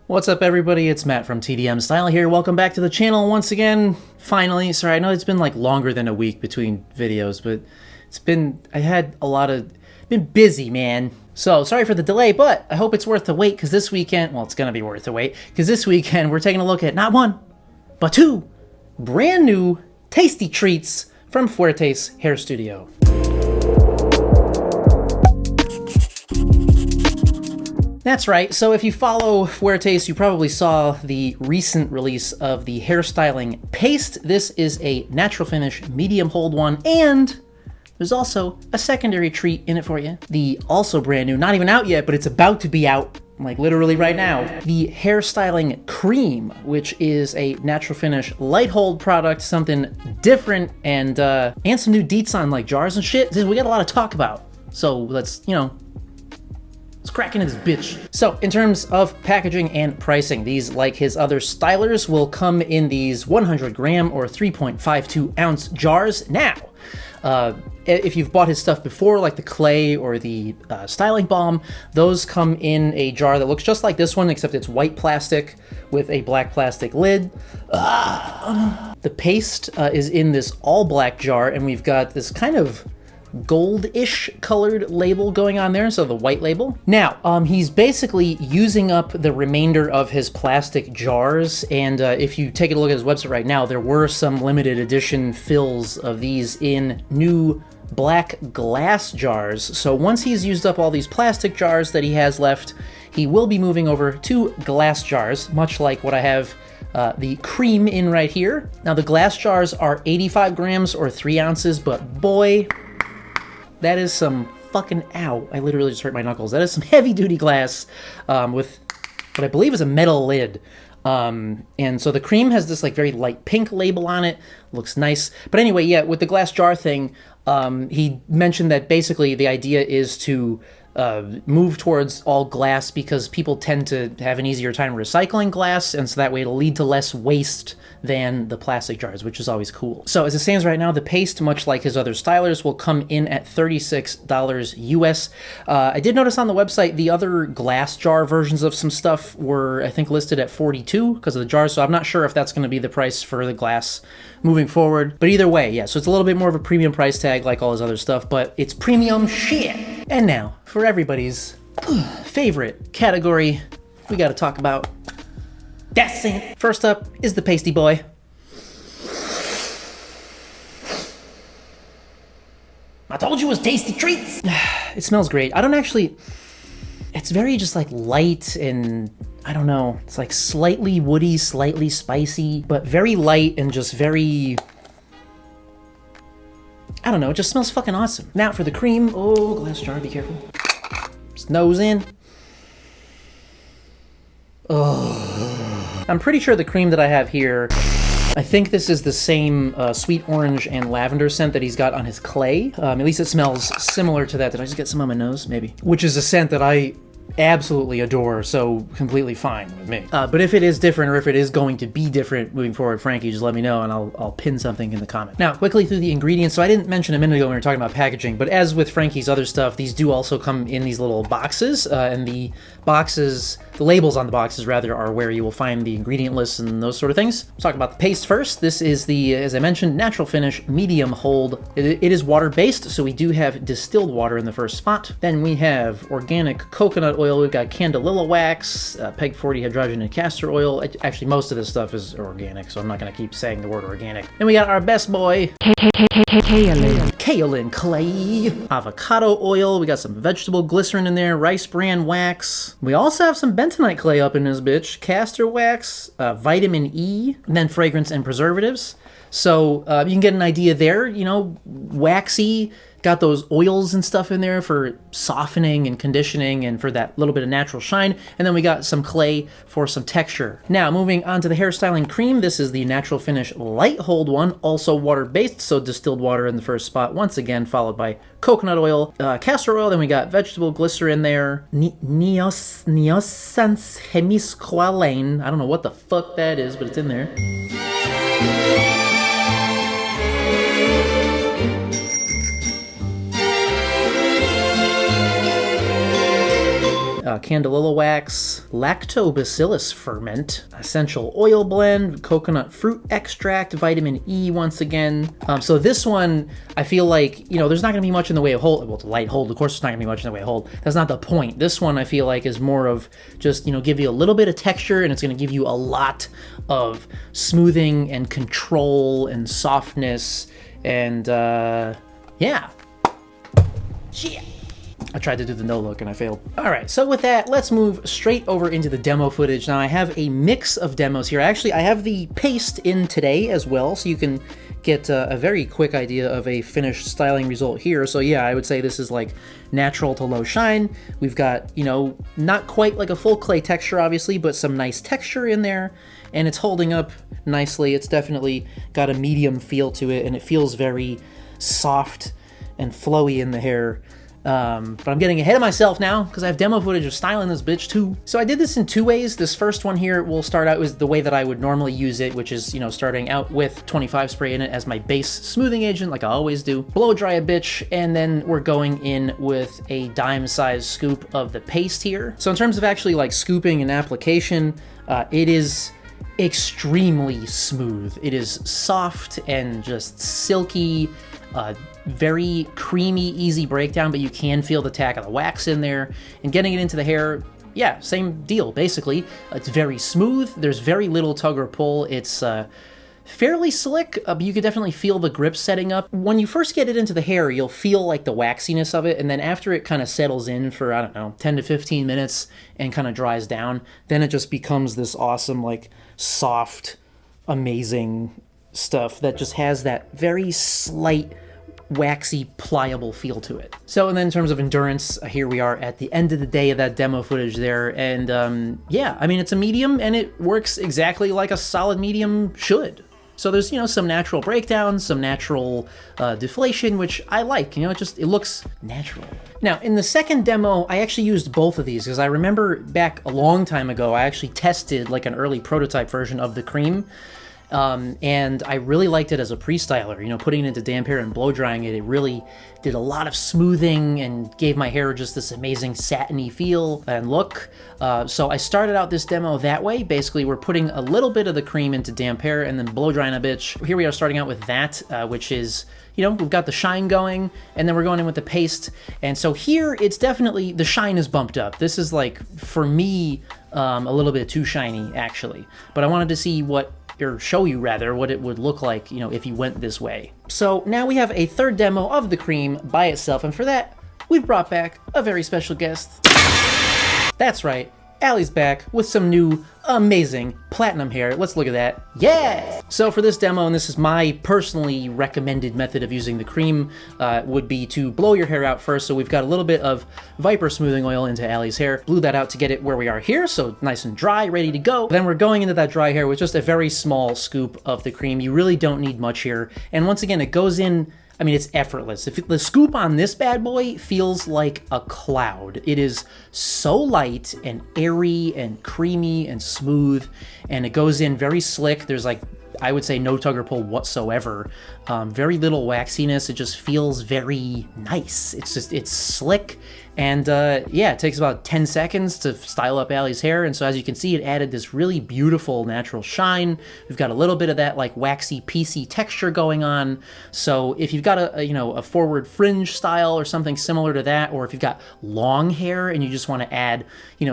What's up, everybody? It's Matt from TDM Style here. Welcome back to the channel once again. Finally, sorry, I know it's been like longer than a week between videos, but been busy, man. So sorry for the delay, but I hope it's worth the wait because this weekend, well, it's gonna be worth the wait because this weekend we're taking a look at not one, but two brand new tasty treats from Fuertes Hair Studio. That's right, so if you follow Fuertes, you probably saw the recent release of the hairstyling paste. This is a natural finish, medium hold one, and there's also a secondary treat in it for you. The also brand new, not even out yet, but it's about to be out, like literally right now, the hairstyling cream, which is a natural finish light hold product, something different, and some new deets on like jars and shit. We got a lot to talk about, so let's crack into this bitch. So in terms of packaging and pricing, these, like his other stylers, will come in these 100 gram or 3.52 ounce jars. Now, if you've bought his stuff before, like the clay or the styling balm, those come in a jar that looks just like this one, except it's white plastic with a black plastic lid. The paste is in this all black jar, and we've got this kind of gold-ish colored label going on there, so the white label. Now, he's basically using up the remainder of his plastic jars, and if you take a look at his website right now, there were some limited edition fills of these in new black glass jars. So once he's used up all these plastic jars that he has left, he will be moving over to glass jars, much like what I have the cream in right here. Now, the glass jars are 85 grams or 3 ounces, but boy, that is some fucking, ow, I literally just hurt my knuckles. That is some heavy duty glass with what I believe is a metal lid. And so the cream has this like very light pink label on it. Looks nice. But anyway, yeah, with the glass jar thing, he mentioned that basically the idea is to move towards all glass because people tend to have an easier time recycling glass, and so that way it'll lead to less waste than the plastic jars, which is always cool. So as it stands right now, the paste, much like his other stylers, will come in at $36 US. I did notice on the website the other glass jar versions of some stuff were, I think, listed at $42 because of the jars, so I'm not sure if that's going to be the price for the glass moving forward. But either way, yeah, so it's a little bit more of a premium price tag like all his other stuff, but it's premium shit. And now, for everybody's favorite category, we gotta talk about dancing. First up is the pasty boy. I told you it was tasty treats. It smells great. I don't actually, it's very just like light and I don't know, it's like slightly woody, slightly spicy, but very light and just very, I don't know, it just smells fucking awesome. Now for the cream, oh, glass jar, be careful. Just nose in. Oh. I'm pretty sure the cream that I have here, I think this is the same sweet orange and lavender scent that he's got on his clay. At least it smells similar to that. Did I just get some on my nose? Maybe. Which is a scent that I absolutely adore, so completely fine with me. But if it is different, or if it is going to be different moving forward, Frankie, just let me know and I'll pin something in the comment. Now, quickly through the ingredients. So I didn't mention a minute ago when we were talking about packaging, but as with Frankie's other stuff, these do also come in these little boxes, and the labels on the boxes rather are where you will find the ingredient lists and those sort of things. Let's talk about the paste first. This is the, as I mentioned, natural finish medium hold. It is water based, so we do have distilled water in the first spot. Then we have organic coconut oil. We've got candelilla wax, PEG 40 hydrogenated castor oil. Actually, most of this stuff is organic, so I'm not going to keep saying the word organic. Then we got our best boy, kaolin clay, avocado oil. We got some vegetable glycerin in there, rice bran wax. We also have some bentonite clay up in this bitch, castor wax, vitamin E, and then fragrance and preservatives. So you can get an idea there, you know, waxy, got those oils and stuff in there for softening and conditioning and for that little bit of natural shine. And then we got some clay for some texture. Now, moving on to the hairstyling cream. This is the natural finish light hold one, also water-based, so distilled water in the first spot, once again, followed by coconut oil, castor oil, then we got vegetable glycerin there, neosans hemisqualane. I don't know what the fuck that is, but it's in there. candelilla wax, lactobacillus ferment, essential oil blend, coconut fruit extract, vitamin E once again. So this one, I feel like, there's not gonna be much in the way of hold. Well, it's a light hold, of course there's not gonna be much in the way of hold. That's not the point. This one I feel like is more of just, give you a little bit of texture, and it's gonna give you a lot of smoothing and control and softness, and yeah. I tried to do the no look and I failed. All right, so with that, let's move straight over into the demo footage. Now I have a mix of demos here. Actually, I have the paste in today as well, so you can get a very quick idea of a finished styling result here. So yeah, I would say this is like natural to low shine. We've got, not quite like a full clay texture, obviously, but some nice texture in there, and it's holding up nicely. It's definitely got a medium feel to it, and it feels very soft and flowy in the hair. But I'm getting ahead of myself now because I have demo footage of styling this bitch too. So I did this in two ways. This first one here will start out with the way that I would normally use it, which is, starting out with 25 spray in it as my base smoothing agent, like I always do. Blow dry a bitch, and then we're going in with a dime-sized scoop of the paste here. So in terms of actually like scooping and application, it is extremely smooth. It is soft and just silky, very creamy, easy breakdown, but you can feel the tack of the wax in there. And getting it into the hair, yeah, same deal, basically. It's very smooth. There's very little tug or pull. It's fairly slick, but you could definitely feel the grip setting up. When you first get it into the hair, you'll feel like the waxiness of it, and then after it kind of settles in for, 10 to 15 minutes and kind of dries down, then it just becomes this awesome, like, soft, amazing stuff that just has that very slight, waxy, pliable feel to it. So, and then in terms of endurance, here we are at the end of the day of that demo footage there, and yeah, I mean, it's a medium, and it works exactly like a solid medium should. So there's, some natural breakdowns, some natural deflation, which I like, it looks natural. Now, in the second demo, I actually used both of these, because I remember back a long time ago, I actually tested like an early prototype version of the Crème, and I really liked it as a pre-styler, putting it into damp hair and blow drying it. It really did a lot of smoothing and gave my hair just this amazing satiny feel and look. So I started out this demo that way. Basically, we're putting a little bit of the Crème into damp hair and then blow drying a bitch. Here we are starting out with that, which is, we've got the shine going, and then we're going in with the paste. And so here, it's definitely, the shine is bumped up. This is like, for me, a little bit too shiny, actually. But I wanted to see or show you rather, what it would look like, if you went this way. So now we have a third demo of the Crème by itself, and for that, we've brought back a very special guest. That's right, Allie's back with some new amazing platinum hair. Let's look at that. Yeah! So for this demo, and this is my personally recommended method of using the Crème, would be to blow your hair out first. So we've got a little bit of Viper smoothing oil into Allie's hair. Blew that out to get it where we are here, so nice and dry, ready to go. Then we're going into that dry hair with just a very small scoop of the Crème. You really don't need much here. And once again, it goes in, it's effortless. The scoop on this bad boy feels like a cloud. It is so light and airy and creamy and smooth, and it goes in very slick. There's I would say no tug or pull whatsoever. Very little waxiness. It just feels very nice. It's slick. And yeah, it takes about 10 seconds to style up Allie's hair. And so as you can see, it added this really beautiful natural shine. We've got a little bit of that like waxy, piecey texture going on. So if you've got a forward fringe style or something similar to that, or if you've got long hair and you just want to add,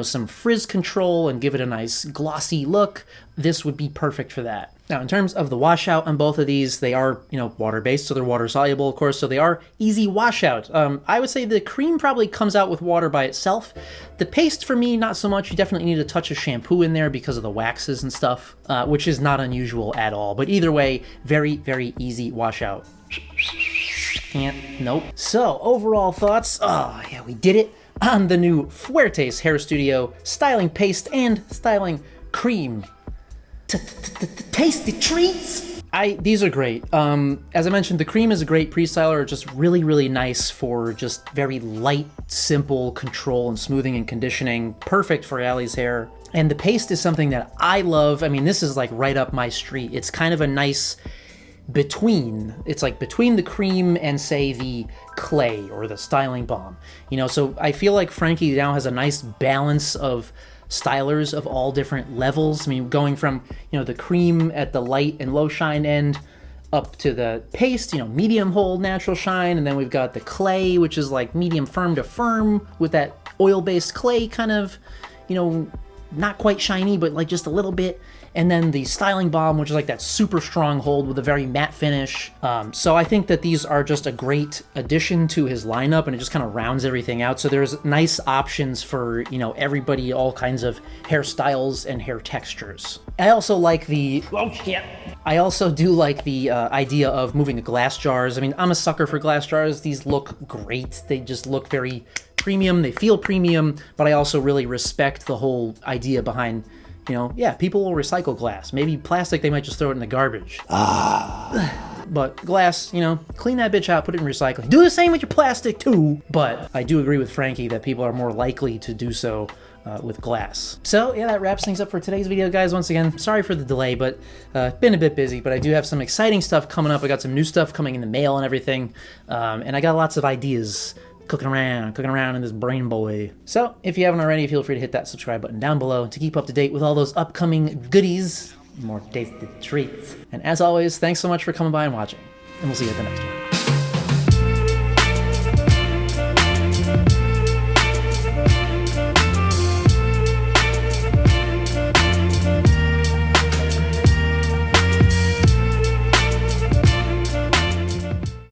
some frizz control and give it a nice glossy look, this would be perfect for that. Now, in terms of the washout on both of these, they are, water-based, so they're water-soluble, of course, so they are easy washout. I would say the Crème probably comes out with water by itself. The paste, for me, not so much. You definitely need a touch of shampoo in there because of the waxes and stuff, which is not unusual at all. But either way, very, very easy washout. Nope. So, overall thoughts. Oh, yeah, we did it on the new Fuertes Hair Studio styling paste and styling Crème. Tasty treats! These are great. As I mentioned, the Crème is a great pre-styler, just really, really nice for just very light, simple control and smoothing and conditioning. Perfect for Allie's hair. And the paste is something that I love. This is like right up my street. It's kind of a nice between. It's like between the cream and, say, the clay or the styling balm. You know, so I feel like Frankie now has a nice balance of stylers of all different levels. I mean, going from, you know, the cream at the light and low shine end up to the paste, you know, medium hold, natural shine, and then we've got the clay, which is like medium firm to firm with that oil-based clay kind of, you know, not quite shiny, but like just a little bit. And then the styling balm, which is like that super strong hold with a very matte finish. So I think that these are just a great addition to his lineup, and it just kind of rounds everything out. So there's nice options for, you know, everybody, all kinds of hairstyles and hair textures. I also like the, oh shit. I also do like the idea of moving to glass jars. I mean, I'm a sucker for glass jars. These look great. They just look very premium. They feel premium, but I also really respect the whole idea behind, you know, yeah, people will recycle glass. Maybe plastic, they might just throw it in the garbage. But glass, you know, clean that bitch out, put it in recycling. Do the same with your plastic too. But I do agree with Frankie that people are more likely to do so with glass. So yeah, that wraps things up for today's video, guys. Once again, sorry for the delay, but been a bit busy, but I do have some exciting stuff coming up. I got some new stuff coming in the mail and everything. And I got lots of ideas cooking around in this brain boy. So if you haven't already, feel free to hit that subscribe button down below to keep up to date with all those upcoming goodies, more tasty treats. And as always, thanks so much for coming by and watching, and we'll see you at the next one.